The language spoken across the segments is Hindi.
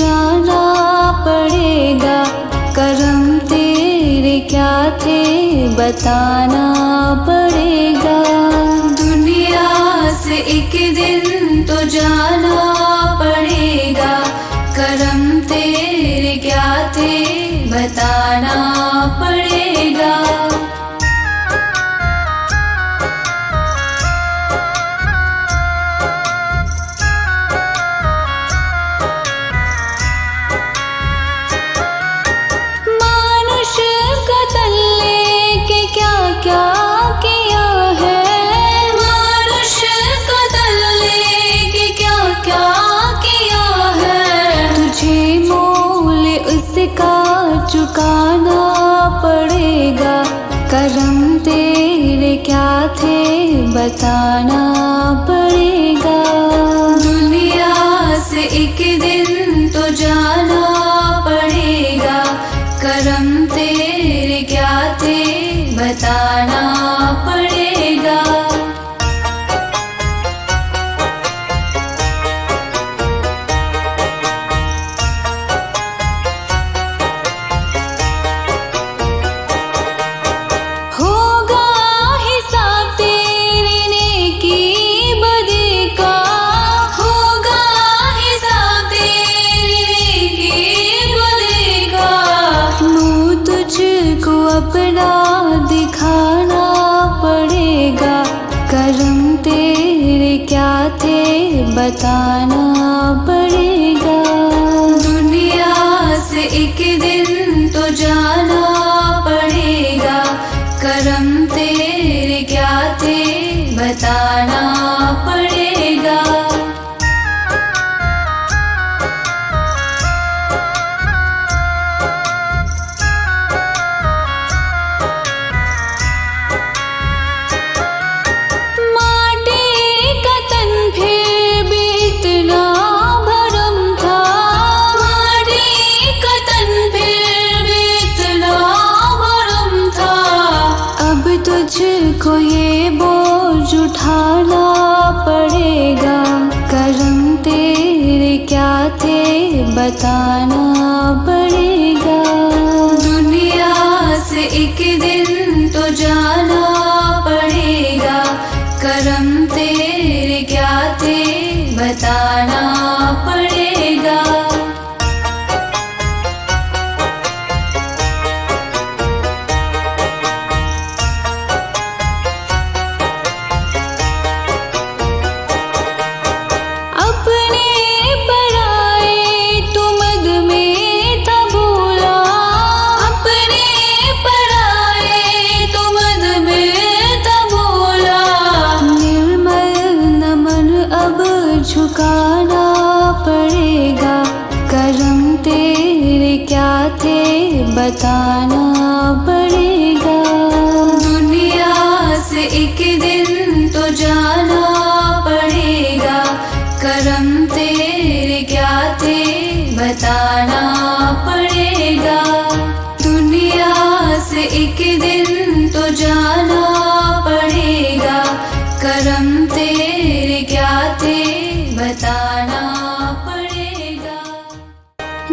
जाना पड़ेगा, करम तेरे क्या थे बताना पड़ेगा। दुनिया से एक दिन तो जाना पड़ेगा, करम तेरे क्या थे बताना पड़ेगा। मानुष का तन लेके क्या क्या किया है, मानुष का तन लेके क्या क्या किया है। तुझे मोल उसका चुकाना पड़ेगा, करम तेरे क्या थे बताना पड़ेगा। दुनिया से एक दिन तो जाना पड़ेगा, करम तेरे क्या थे बताना पड़ेगा। होगा हिसाब तेरे नेकी बदी का, होगा हिसाब तेरे नेकी बदी का। मुँह तुझको अपना दिखाना पड़ेगा, करम तेरे क्या थे बताना पड़ेगा। दुनिया से एक दिन तो जाना पड़ेगा, करम तेरे क्या थे बताना पड़ेगा। माटी का तन फिर भी इतना भरम था, माटी का तन फिर भी इतना भरम था। अब तुझको ये बोझ उठाना पड़ेगा, करम तेरे क्या थे बताना पड़ेगा। दुनिया से एक दिन तो जाना पड़ेगा, करम तेरे क्या थे बताना पड़ेगा। अपने पराए तू मद में था भूला, अपने पराए तू मद में था भूला। निर्मल नमन अब झुकाना पड़ेगा, करम तेरे क्या थे बताना पड़ेगा। दुनिया से एक दिन तो जाना पड़ेगा, करम तेरे क्या थे बताना पड़ेगा। दुनिया से एक दिन तो जाना पड़ेगा, करम तेरे क्या थे बताना पड़ेगा।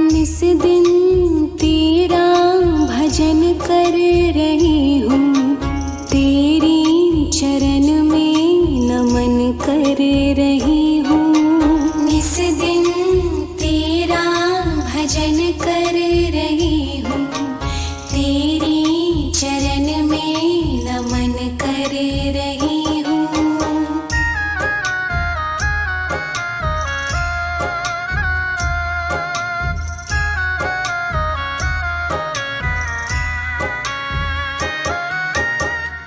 निस दिन तेरा भजन कर रही हूँ, तेरी चरण में नमन कर रही हूँ। निस दिन तेरा भजन कर रही हूँ, तेरी चरण में नमन कर रही हूँ।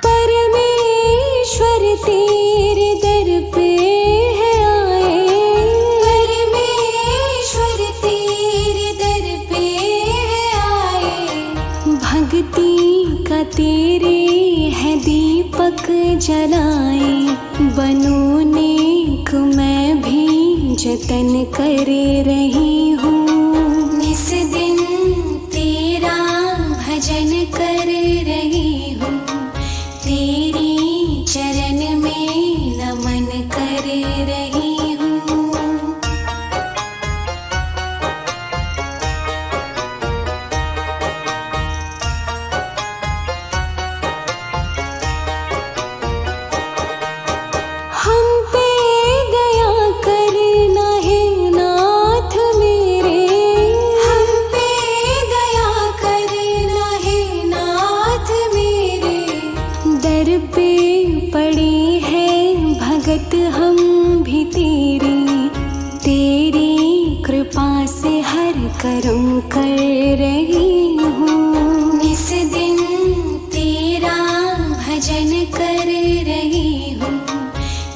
परमेश्वर तेरे दर पे है आए, परमेश्वर तेरे दर पे है आए। भक्ति का तेरे है दीपक जलाए, बनो नेक मैं भी जतन कर रही हूँ। निस दिन तेरा भजन कर रही हूँ, तेरी चरण में नमन कर रही हूँ। हर कर्म कर रही हूँ। इस दिन तेरा भजन कर रही हूँ,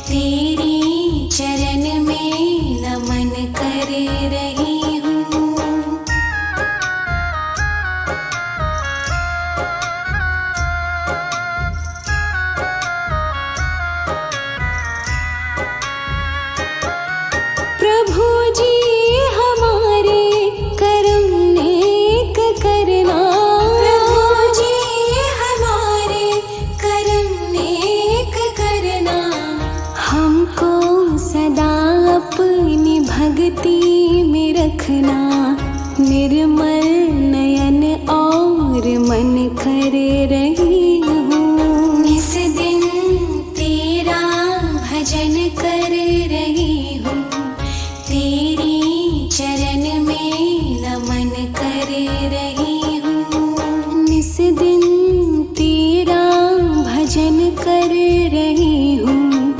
तेरी चरण में नमन कर रही हूँ। प्रभु जी हमारे कर्म नेक करना, प्रभु जी हमारे कर्म नेक करना, हमको सदा अपनी भक्ति में रखना। निर्मल नयन और मन कर रही हूँ, इस दिन तेरा भजन कर रही हूँ, तेरी चरण में नमन कर रही हूँ। इस दिन तेरा भजन कर रही हूँ,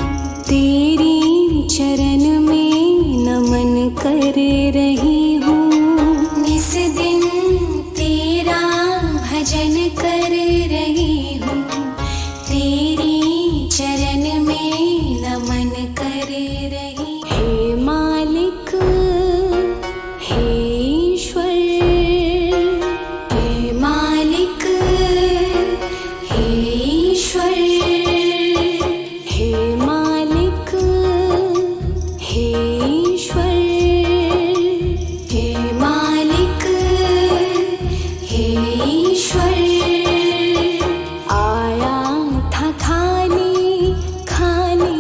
तेरी चरण में नमन कर रही हूँ। इस दिन तेरा भजन कर रही हूँ, तेरी चरण में नमन कर रही। हे मालिक, हे ईश्वर, हे मालिक, हे ईश्वर, हे मालिक, हे ईश्वर, हे मालिक, हे ईश्वर। आया था खाली खाली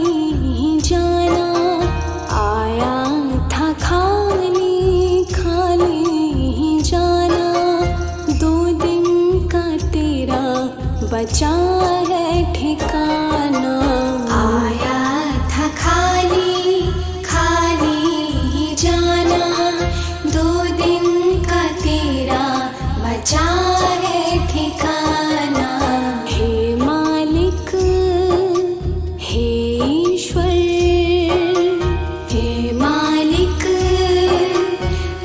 ही जाना, आया था खाली खाली ही जाना। 2 दिन का तेरा बचा है ठिकाना। आया था खाली खाली ही जाना, 2 दिन का तेरा बचा है ठिकाना। हे मालिक, हे ईश्वर, हे मालिक,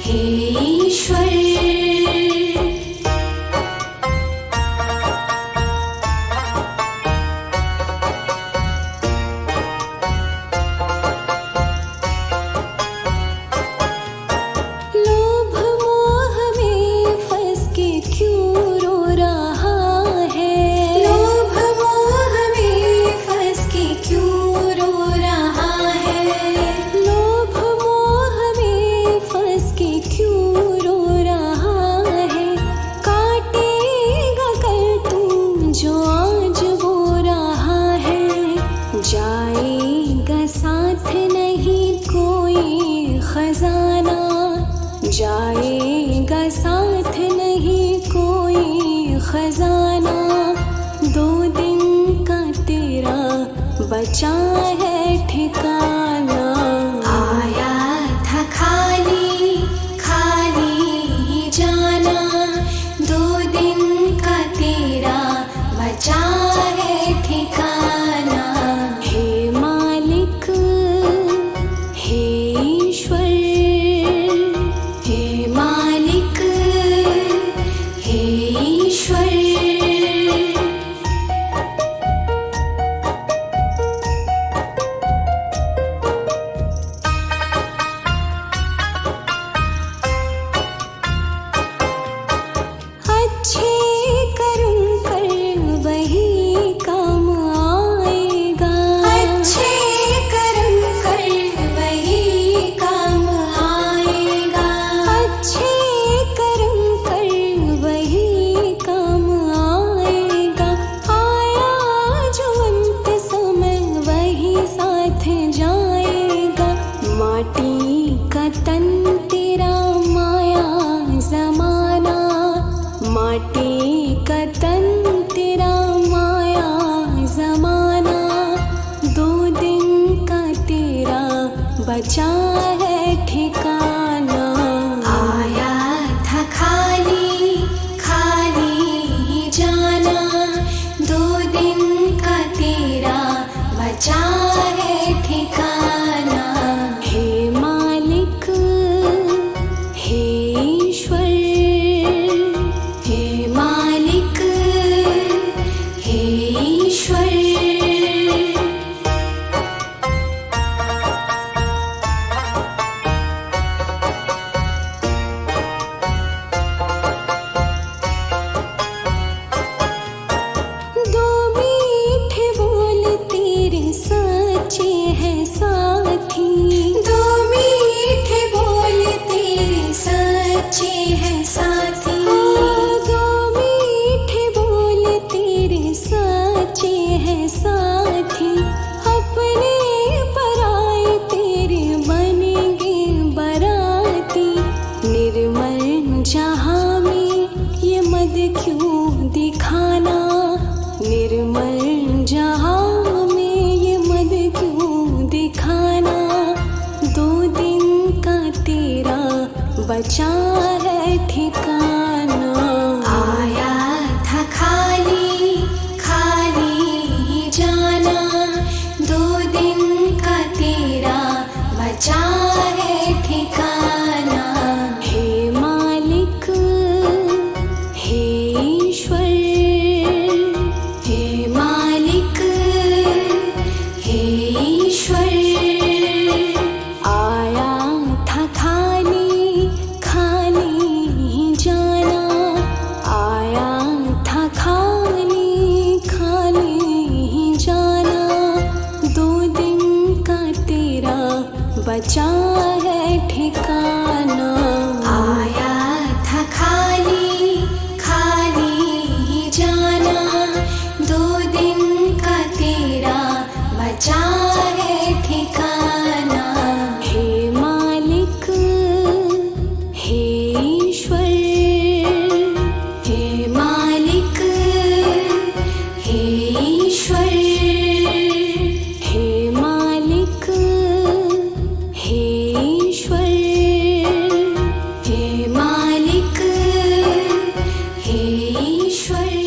हे ईश्वर। लोभ मोह में फंस के क्यों रो रहा है? लोभ मोह में फंस के क्यों रो रहा है? लोभ मोह में फंस के क्यों रो रहा है? काटेगा कल तू जो आज बो रहा है। जाएगा साथ नहीं कोई खजाना, जाएगा साथ नहीं कोई खजाना। 2 दिन का तेरा बचा है ठिकाना। आया था खाली खाली ही जाना, 2 दिन का तेरा बचा है ठिकाना। हे मालिक, हे ईश्वर, हे मालिक, हे ईश्वर। निर्मल जहाँ में ये मद क्यों दिखाना, निर्मल जहाँ में ये मद क्यों दिखाना। 2 दिन का तेरा बचा है ठिकाना। आया था खाली खाली ही जाना, 2 दिन का तेरा बचा है ठिकाना। हे मालिक हे ईश्वर, हे मालिक हे ईश्वर। आया था खाली खाली ही जाना, आया था खाली खाली ही जाना। 2 दिन का तेरा बचा है ठिकाना। आया था खाली खाली ही जाना, 2 दिन का तेरा बचा है ठिकाना। हे मालिक हे ईश्वर, हे मालिक हे ईश्वर, हे मालिक हे ईश्वर, हे मालिक हे ईश्वर।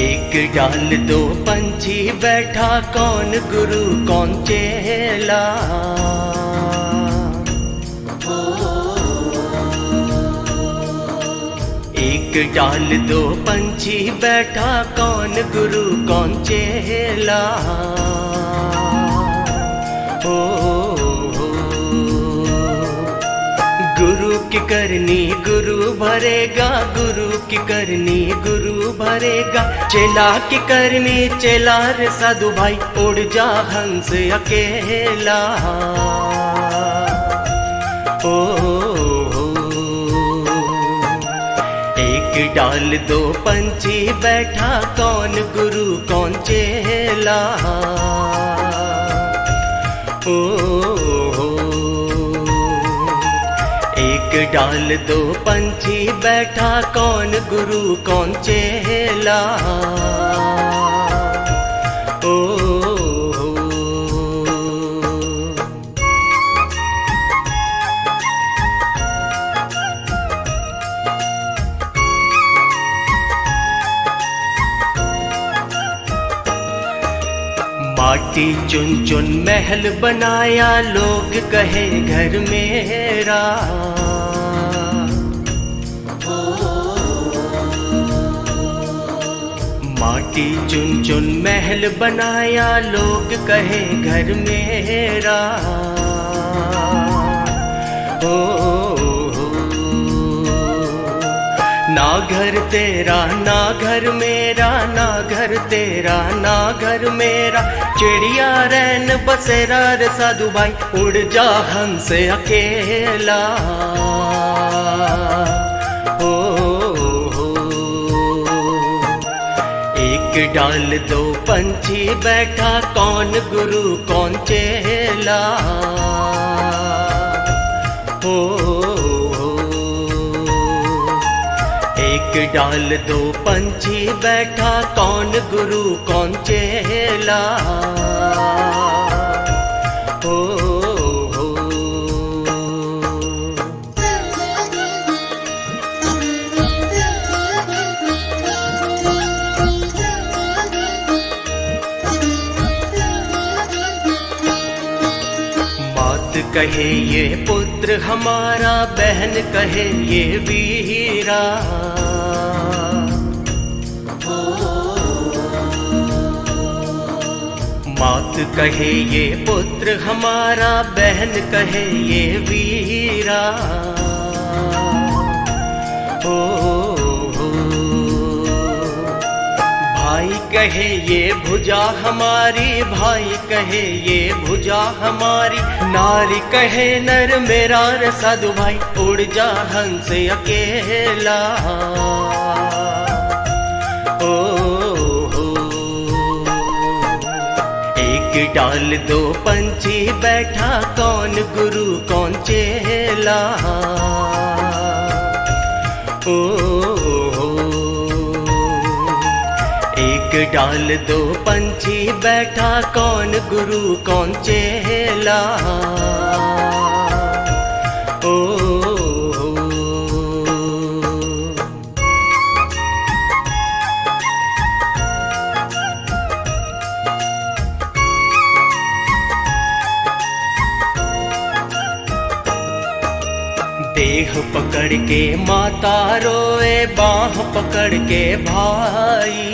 एक डाल 2 पंछी बैठा, कौन गुरु कौन चेला। एक डाल 2 पंछी बैठा, कौन गुरु कौन चेला। गुरु की करनी गुरु भरेगा, गुरु की करनी गुरु भरेगा। चेला की करनी चेला रे साधु भाई, उड़ जा हंस अकेला। एक डाल 2 पंछी बैठा, कौन गुरु कौन चेला। एक डाल 2 पंछी बैठा, कौन गुरु कौन चेला। माटी चुन चुन महल बनाया, लोग कहे घर मेरा। माटी चुन चुन महल बनाया, लोग कहे घर मेरा। ना घर तेरा ना घर मेरा, ना घर तेरा ना घर मेरा। चिड़िया रैन बसेरा रे साधु भाई, उड़ जा हंस अकेला। एक डाल 2 पंछी बैठा, कौन गुरु कौन चेला। एक डाल 2 पंछी बैठा, कौन गुरु कौन चेला। मात कहे ये पुत्र हमारा, बहन कहे ये वीरा। मात कहे ये पुत्र हमारा, बहन कहे ये वीरा। कहे ये भुजा हमारी, भाई कहे ये भुजा हमारी, नारी कहे नर मेरा रे साधु भाई, उड़ जा हंस अकेला। ओ हो, एक डाल दो पंछी बैठा, कौन गुरु कौन चेला। ओ हो, एक डाल दो पंछी बैठा, कौन गुरु कौन चेला। ओ हो, देह पकड़ के माता रोए, बाह पकड़ के भाई।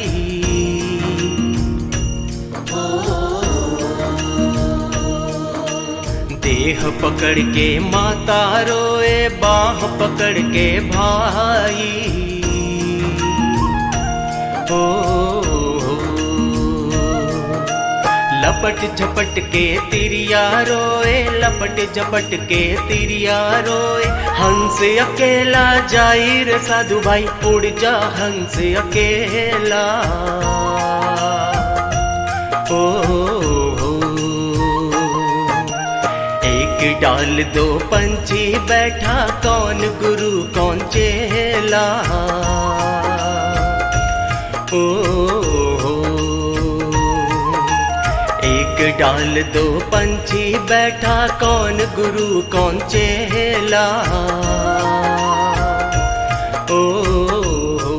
देह पकड़ के माता रोए, बाह पकड़ के भाई। ओ लपट झपट के तिरिया रोए, लपट झपट के तिरिया रोए, हंस अकेला जाई रे साधु भाई, उड़ जा हंस अकेला। ओ हो, एक डाल दो पंछी बैठा, कौन गुरु कौन चेला। ओ हो, एक डाल दो पंछी बैठा, कौन गुरु कौन चेला। ओ हो,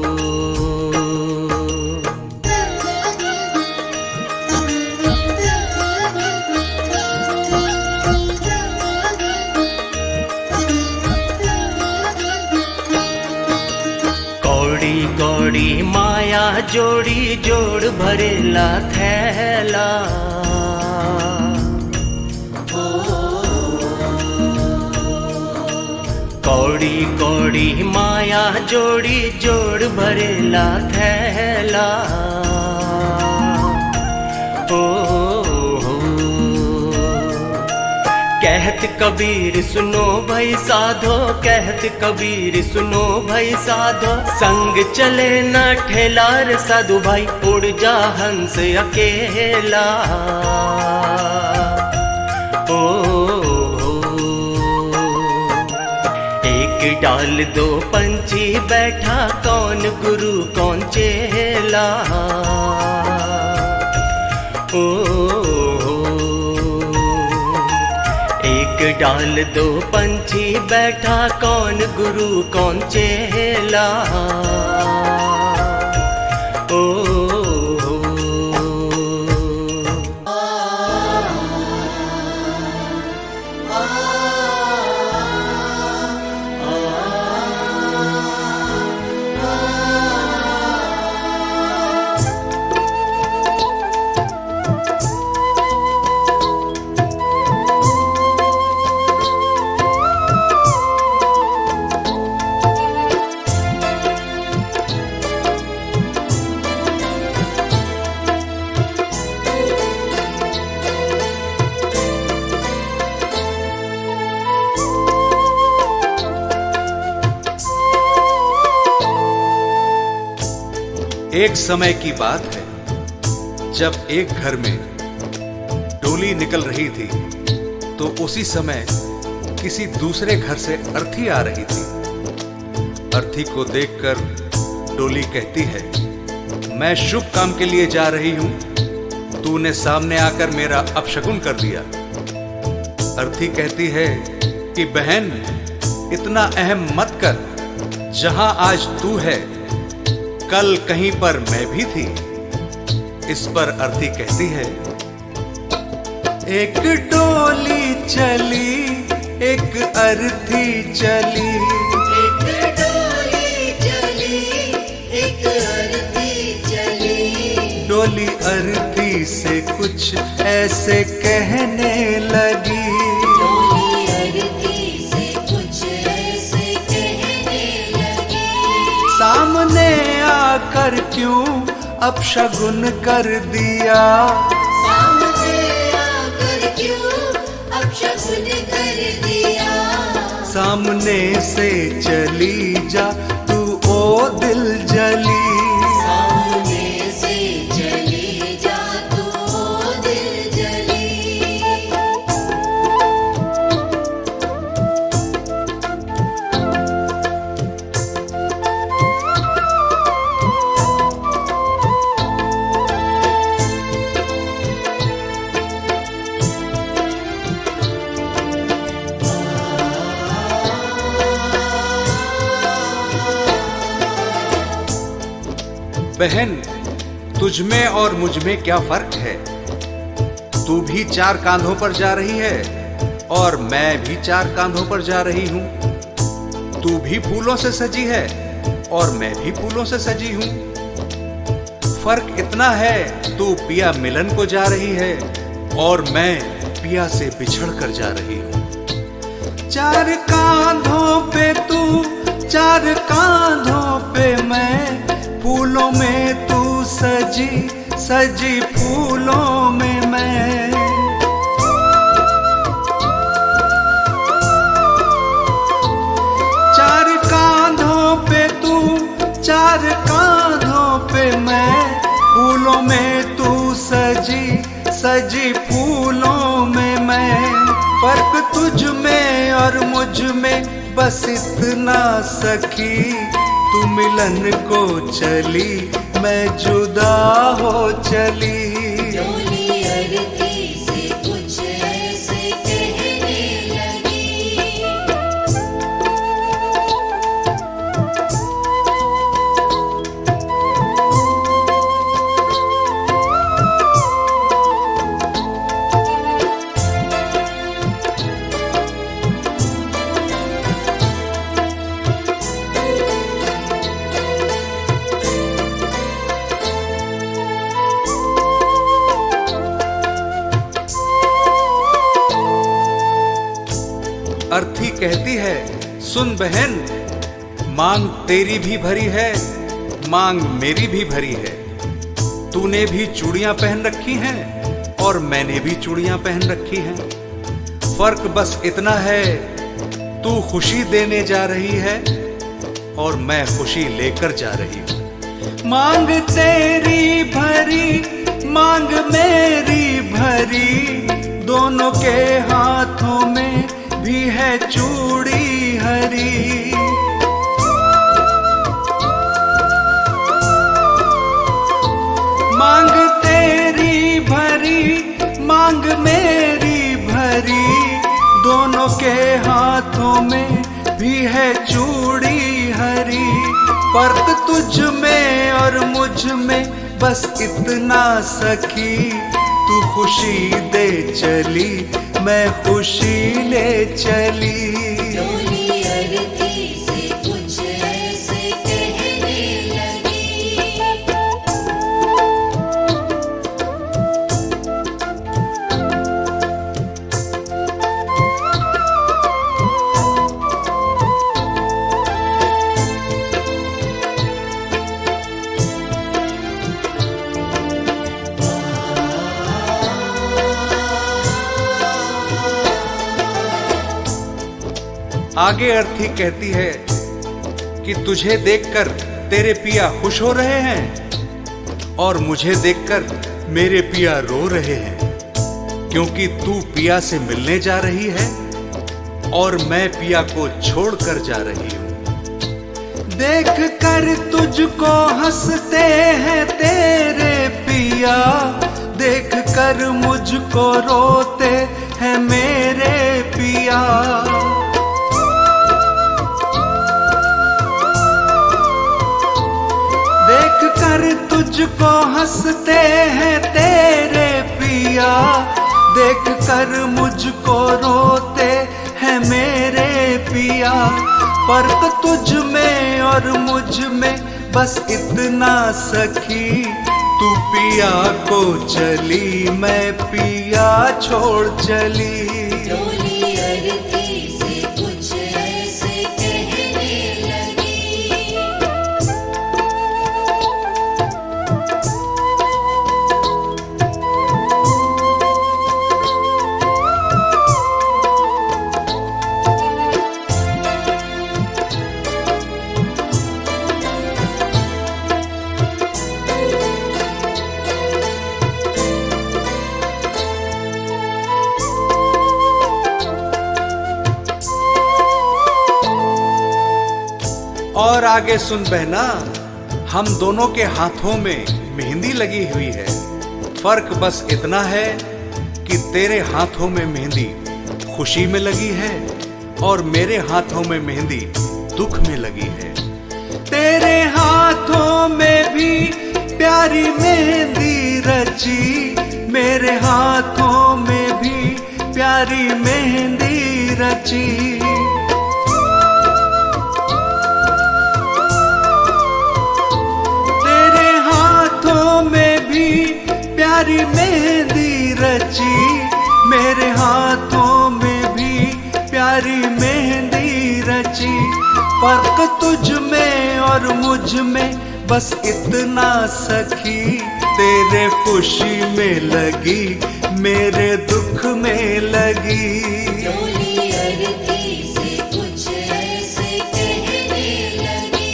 कौड़ी कौड़ी माया जोड़ी, जोड़ भरेला थैला। कौड़ी कौड़ी माया जोड़ी, जोड़ भरेला थैला। ओ हो, कहत कबीर सुनो भाई साधो, कहत कबीर सुनो भाई साधो, संग चले ना ठेला रे साधु भाई, उड़ जा हंस अकेला। ओ एक डाल दो पंछी बैठा, कौन गुरु कौन चेला। ओ हो, एक डाल दो पंछी बैठा, कौन गुरु कौन चेला। ओ एक समय की बात है, जब एक घर में डोली निकल रही थी, तो उसी समय किसी दूसरे घर से अर्थी आ रही थी। अर्थी को देखकर डोली कहती है, मैं शुभ काम के लिए जा रही हूं, तूने सामने आकर मेरा अपशकुन कर दिया। अर्थी कहती है कि बहन, इतना अहम मत कर, जहां आज तू है कल कहीं पर मैं भी थी। इस पर अर्थी कहती है, एक डोली चली, एक अर्थी चली, एक डोली चली, एक अर्थी चली। डोली अर्थी से कुछ ऐसे कहने लगी, डोली अर्थी से कुछ ऐसे कहने लगी। सामने आकर क्यों अपशगुन कर दिया। सामने आकर क्यों अपशगुन कर दिया। सामने से चली जा तू ओ दिल जली। सामने से चली जा तू ओ दिल जली। बहन, तुझ में और मुझ में क्या फर्क है? तू भी 4 कांधों पर जा रही है और मैं भी 4 कांधों पर जा रही हूं। तू भी फूलों से सजी है और मैं भी फूलों से सजी हूं। फर्क इतना है, तू पिया मिलन को जा रही है और मैं पिया से बिछड़ कर जा रही हूं। 4 कांधों पे तू, 4 कांधों पे मैं, फूलों में तू सजी, सजी फूलों में मैं। 4 कांधों पे तू, 4 कांधों पे मैं, फूलों में तू सजी, सजी फूलों में मैं। फर्क तुझ में और मुझ में बस इतना सखी, तू मिलन को चली, मैं जुदा हो चली। डोली अरती से कुछ ऐसे कहने लगी। अर्थी कहती है, सुन बहन, मांग तेरी भी भरी है, मांग मेरी भी भरी है। तूने भी चूड़ियां पहन रखी हैं और मैंने भी चूड़ियां पहन रखी हैं। फर्क बस इतना है, तू खुशी देने जा रही है और मैं खुशी लेकर जा रही हूं। मांग तेरी भरी, मांग मेरी भरी, दोनों के हाथों में भी है चूड़ी हरी। मांग तेरी भरी, मांग मेरी भरी, दोनों के हाथों में भी है चूड़ी हरी। फर्क तुझ में और मुझ में बस इतना सखी, तू खुशी दे चली, मैं खुशी ले चली। डोली अरती से कुछ ऐसे कहने लगी। आगे अर्थी कहती है कि तुझे देखकर तेरे पिया खुश हो रहे हैं और मुझे देखकर मेरे पिया रो रहे हैं, क्योंकि तू पिया से मिलने जा रही है और मैं पिया को छोड़कर जा रही हूं। देख कर तुझको हंसते हैं तेरे पिया, देख कर मुझको रोते हैं मेरे पिया। देख कर तुझको हंसते हैं तेरे पिया, देख कर मुझको रोते हैं मेरे पिया। फर्क तुझ में और मुझ में बस इतना सखी, तू पिया को चली, मैं पिया छोड़ चली। डोली अरती से कुछ ऐसे कहने लगी। आगे सुन बहना, हम दोनों के हाथों में मेहंदी लगी हुई है। फर्क बस इतना है कि तेरे हाथों में मेहंदी खुशी में लगी है और मेरे हाथों में मेहंदी दुख में लगी है। तेरे हाथों में भी प्यारी मेहंदी रची, मेरे हाथों में भी प्यारी मेहंदी रची। तेरे हाथों में भी प्यारी मेहंदी रची, मेरे हाथों में भी प्यारी मेहंदी रची। फर्क तुझ में और मुझ में बस इतना सखी, तेरे खुशी में लगी मेरे दुख में लगी। डोली अरती से कुछ ऐसे कहने लगी।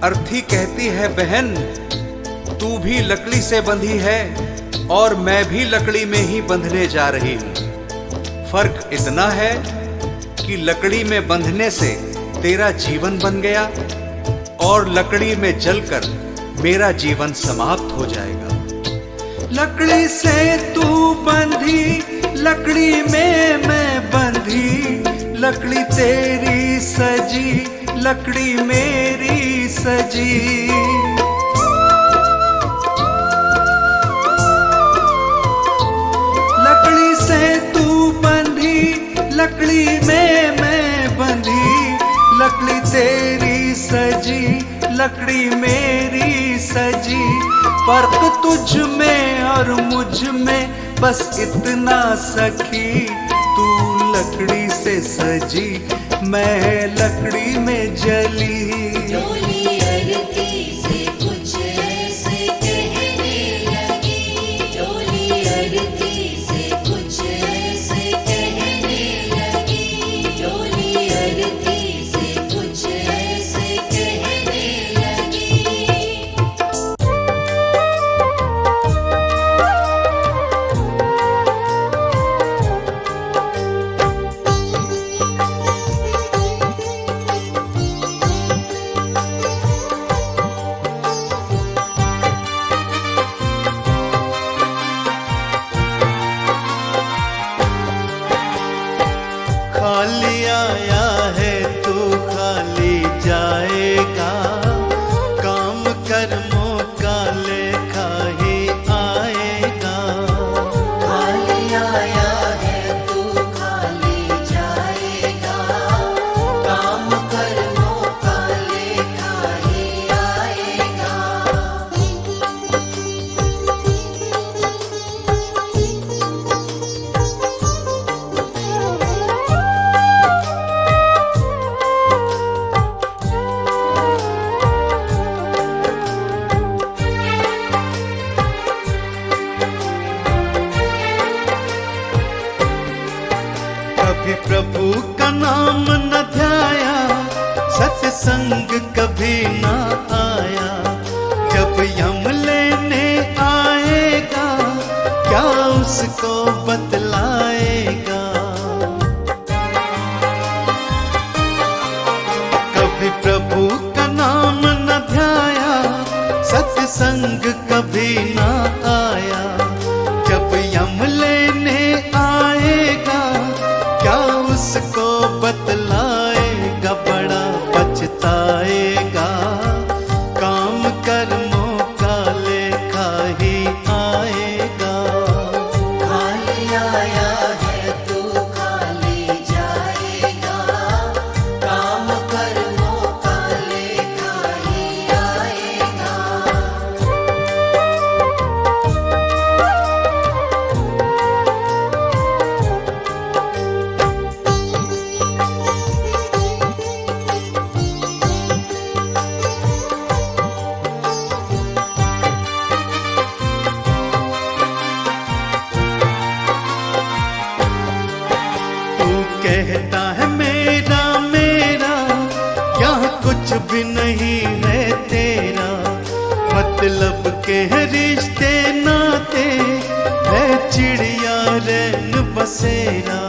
अर्थी कहती है बहन, तू भी लकड़ी से बंधी है और मैं भी लकड़ी में ही बंधने जा रही हूं। फर्क इतना है कि लकड़ी में बंधने से तेरा जीवन बन गया और लकड़ी में जलकर मेरा जीवन समाप्त हो जाएगा। लकड़ी से तू बंधी, लकड़ी में मैं बंधी, लकड़ी तेरी सजी, लकड़ी मेरी सजी। लकड़ी से तू बंधी, लकड़ी में मैं बंधी, लकड़ी तेरी सजी, लकड़ी मेरी सजी। फर्क तुझ में और मुझ में बस इतना सखी, तू लकड़ी से सजी, मैं लकड़ी में जली। डोली अरती से कुछ ऐसे कहने लगी। डोली अरती से कुछ ऐसे कहने लगी। डोली अरती से कुछ ऐसे कहने लगी। खाली आया है तू खाली जाएगा, काम कर्मों का लेखा ही आएगा। खाली आया है तू खाली जाएगा, काम कर्मों का लेखा ही आएगा। कभी प्रभु का नाम न ध्याया, सत्संग कभी ना आया। जब यम लेने आएगा, क्या उसको बतलाएगा। कभी प्रभु का नाम न ध्याया, सत्संग कभी ना आया। जब यम लेने आएगा, क्या उसको बतलाएगा। बड़ा पछताएगा, काम कर्मों का लेखा ही आएगा। खाली आया कहता है मेरा मेरा, यहाँ कुछ भी नहीं है तेरा। मतलब के है रिश्ते नाते, है चिड़िया रैन बसेरा।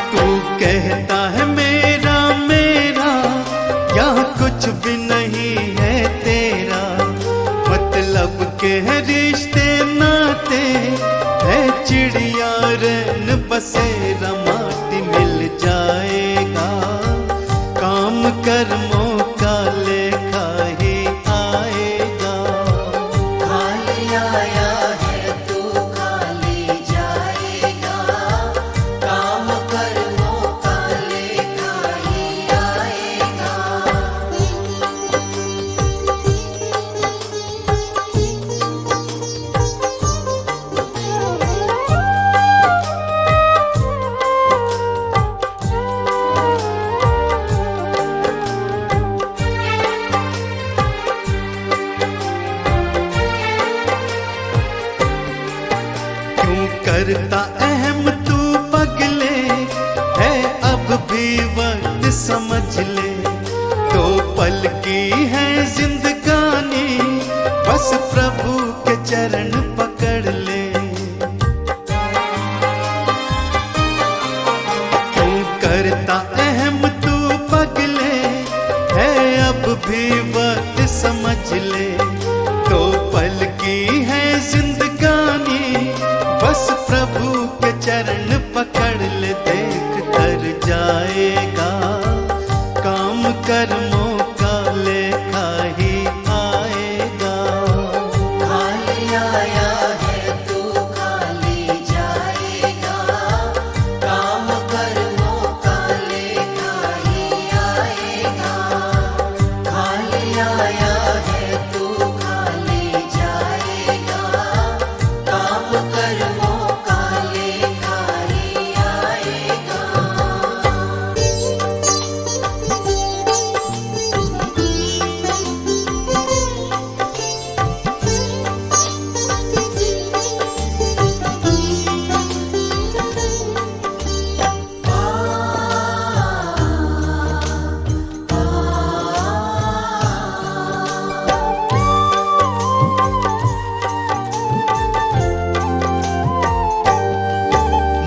तू कहता है मेरा मेरा, यहाँ कुछ भी नहीं है तेरा। मतलब के है रिश्ते नाते, है चिड़िया रैन बसेरा। माटी मिल जाएगा, काम कर्मों का लेखा ही आएगा। खाली आया है तू खाली जाएगा, काम कर्मों का लेखा ही आएगा। क्यों करता अहम तू पगले, है अब भी वक्त समझ ले। तो पल की है जिंदगानी, बस प्रभु के चरण पकड़ ले। क्यों करता अहम तू पगले, है अब भी वक्त समझ ले। तो पल की है जिंदगानी, बस प्रभु के चरण पकड़ ले। देख कर जाएगा, काम कर्मों का लेखा ही आएगा। खाली आया है तू खाली जाएगा, काम कर्मों का लेखा ही आएगा। खाली आया है तू खाली जाएगा, काम कर्मों का लेखा ही आएगा।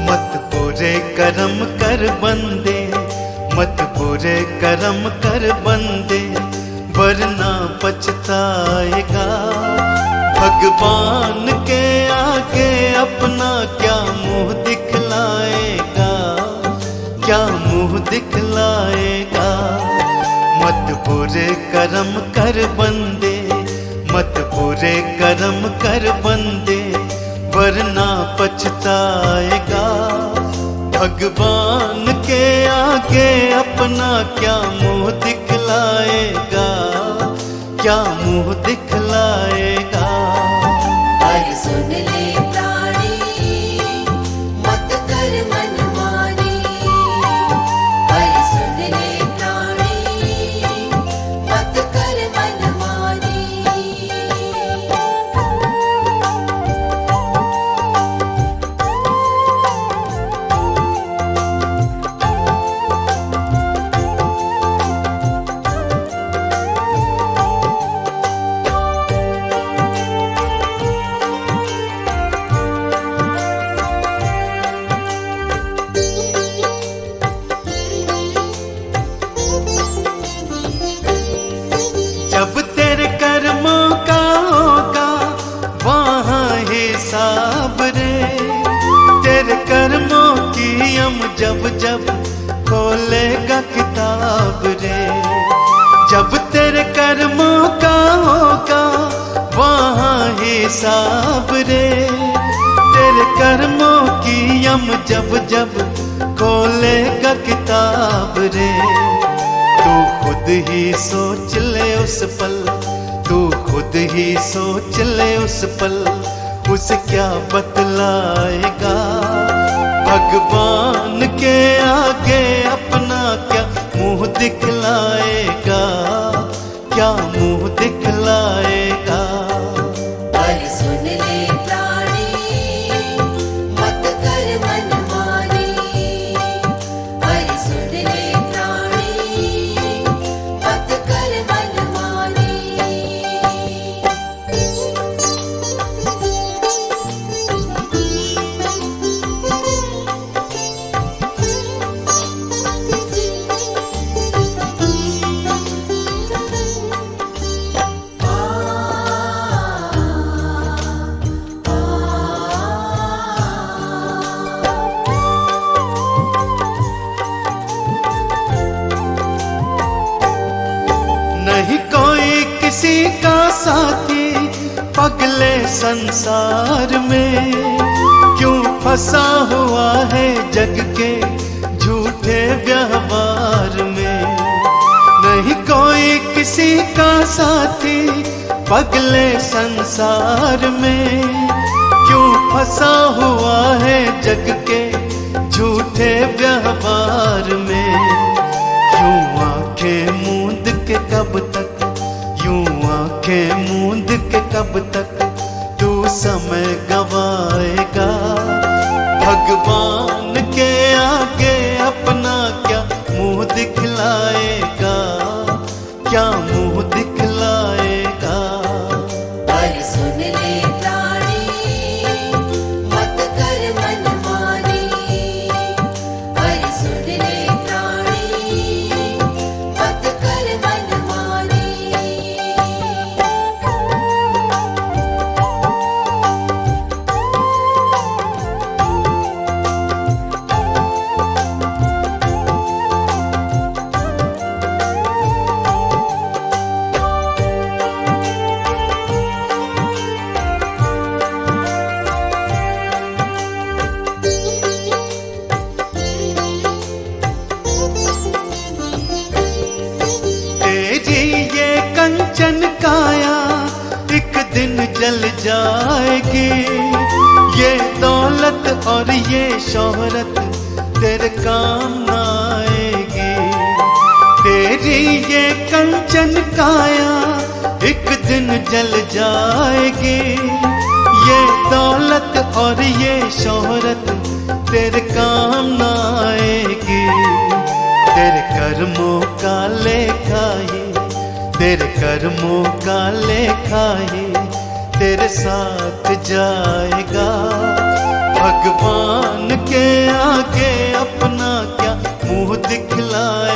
मत बुरे कर्म कर बंदे, मत बुरे कर्म कर बंदे, वरना पछताएगा। भगवान के आगे अपना क्या मुंह दिखलाएगा, क्या मुंह दिखलाएगा। मत बुरे कर्म कर बंदे, मत बुरे कर्म कर बंदे, वरना पछताएगा। भगवान के आगे अपना क्या मुंह दिखलाएगा, क्या मुंह दिखलाएगा। पर सुन ले प्राणी, मत कर मनमानी। पर सुन ले प्राणी, मत कर मनमानी। जब तेरे कर्मों का होगा वहाँ हिसाब रे। तेरे कर्मों की हम जब जब खोलेगा किताब रे। जब तेरे कर्मों का होगा वहाँ हिसाब रे। तेरे कर्मों की हम जब जब खोलेगा किताब रे। तू खुद ही सोच ले उस पल, तू खुद ही सोच ले उस पल, उसे क्या बतलाएगा। भगवान के आगे अपना क्या मुंह दिखलाएगा, क्या मुंह दिखलाएगा। पर सुन ले प्राणी, मत पगले संसार में क्यों फंसा हुआ है जग के झूठे व्यवहार में। नहीं कोई किसी का साथी पगले संसार में क्यों फंसा हुआ है जग के झूठे व्यवहार में। यूं आंखें मूंद के कब तक, यूं आंखें मूंद के कब तक तू समय गवाएगा। भगवान के आगे अपना क्या मुंह दिखलाएगा, क्या मुंह दिखलाएगा। पर सुन ले प्राणी मत कर मनमानी, पर सुन ले प्राणी मत कर मनमानी। कंचन काया एक दिन जल जाएगी। ये दौलत और ये शोहरत तेरे काम न आएगी। तेरी ये कंचन काया एक दिन जल जाएगी। ये दौलत और ये शोहरत तेरे काम न आएगी। तेरे कर्मों का लेखा ही, तेरे कर्मों का लेखा ही तेरे साथ जाएगा। भगवान के आगे अपना क्या मुंह दिखलाए।